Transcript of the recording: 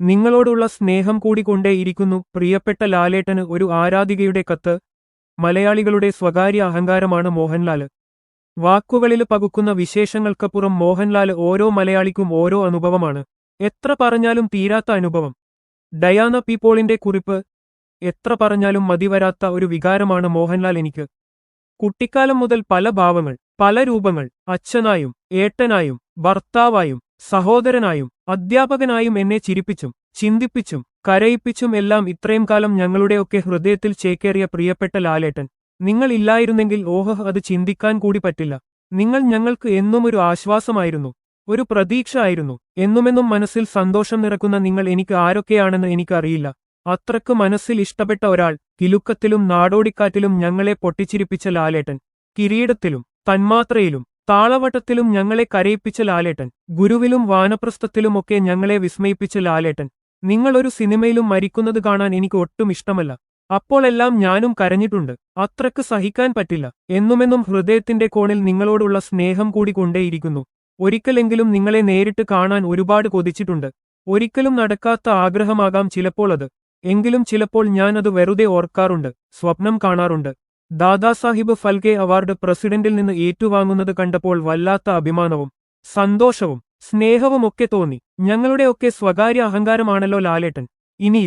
നിങ്ങളോടുള്ള സ്നേഹം കൂടിക്കൊണ്ടേയിരിക്കുന്നു. പ്രിയപ്പെട്ട ലാലേട്ടന് ഒരു ആരാധികയുടെ കത്ത്. മലയാളികളുടെ സ്വകാര്യ അഹങ്കാരമാണ് മോഹൻലാല്. വാക്കുകളിൽ പകുക്കുന്ന വിശേഷങ്ങൾക്കപ്പുറം മോഹൻലാല് ഓരോ മലയാളിക്കും ഓരോ അനുഭവമാണ്. എത്ര പറഞ്ഞാലും തീരാത്ത അനുഭവം. ഡയാന പി പോളിന്റെ കുറിപ്പ്. എത്ര പറഞ്ഞാലും മതിവരാത്ത ഒരു വികാരമാണ് മോഹൻലാൽ എനിക്ക്. കുട്ടിക്കാലം മുതൽ പല ഭാവങ്ങൾ, പല രൂപങ്ങൾ. അച്ഛനായും ഏട്ടനായും ഭർത്താവായും സഹോദരനായും അധ്യാപകനായും എന്നെ ചിരിപ്പിച്ചും ചിന്തിപ്പിച്ചും കരയിപ്പിച്ചും എല്ലാം ഇത്രയും കാലം ഞങ്ങളുടെയൊക്കെ ഹൃദയത്തിൽ ചേക്കേറിയ പ്രിയപ്പെട്ട ലാലേട്ടൻ. നിങ്ങൾ ഇല്ലായിരുന്നെങ്കിൽ അത് ചിന്തിക്കാൻ കൂടി പറ്റില്ല. നിങ്ങൾ ഞങ്ങൾക്ക് എന്നുമൊരു ആശ്വാസമായിരുന്നു, ഒരു പ്രതീക്ഷ ആയിരുന്നു. എന്നുമെന്നും മനസ്സിൽ സന്തോഷം നിറക്കുന്ന നിങ്ങൾ എനിക്ക് ആരൊക്കെയാണെന്ന് എനിക്കറിയില്ല. അത്രക്ക് മനസ്സിൽ ഇഷ്ടപ്പെട്ട ഒരാൾ. കിലുക്കത്തിലും നാടോടിക്കാറ്റിലും ഞങ്ങളെ പൊട്ടിച്ചിരിപ്പിച്ച ലാലേട്ടൻ. കിരീടത്തിലും തന്മാത്രയിലും താളവട്ടത്തിലും ഞങ്ങളെ കരയിപ്പിച്ച ലാലേട്ടൻ. ഗുരുവിലും വാനപ്രസ്ഥത്തിലുമൊക്കെ ഞങ്ങളെ വിസ്മയിപ്പിച്ച ലാലേട്ടൻ. നിങ്ങളൊരു സിനിമയിലും മരിക്കുന്നത് കാണാൻ എനിക്ക് ഒട്ടും ഇഷ്ടമല്ല. അപ്പോഴെല്ലാം ഞാനും കരഞ്ഞിട്ടുണ്ട്. അത്രക്ക് സഹിക്കാൻ പറ്റില്ല. എന്നുമെന്നും ഹൃദയത്തിന്റെ കോണിൽ നിങ്ങളോടുള്ള സ്നേഹം കൂടി കൊണ്ടേയിരിക്കുന്നു. ഒരിക്കലെങ്കിലും നിങ്ങളെ നേരിട്ട് കാണാൻ ഒരുപാട് കൊതിച്ചിട്ടുണ്ട്. ഒരിക്കലും നടക്കാത്ത ആഗ്രഹമാകാം ചിലപ്പോൾ അത്. എങ്കിലും ചിലപ്പോൾ ഞാൻ അത് വെറുതെ ഓർക്കാറുണ്ട്, സ്വപ്നം കാണാറുണ്ട്. ദാദാസാഹിബ് ഫൽക്കെ അവാർഡ് പ്രസിഡന്റിൽ നിന്ന് ഏറ്റുവാങ്ങുന്നത് കണ്ടപ്പോൾ വല്ലാത്ത അഭിമാനവും സന്തോഷവും സ്നേഹവുമൊക്കെ തോന്നി. ഞങ്ങളുടെയൊക്കെ സ്വകാര്യ അഹങ്കാരമാണല്ലോ ലാലേട്ടൻ. ഇനി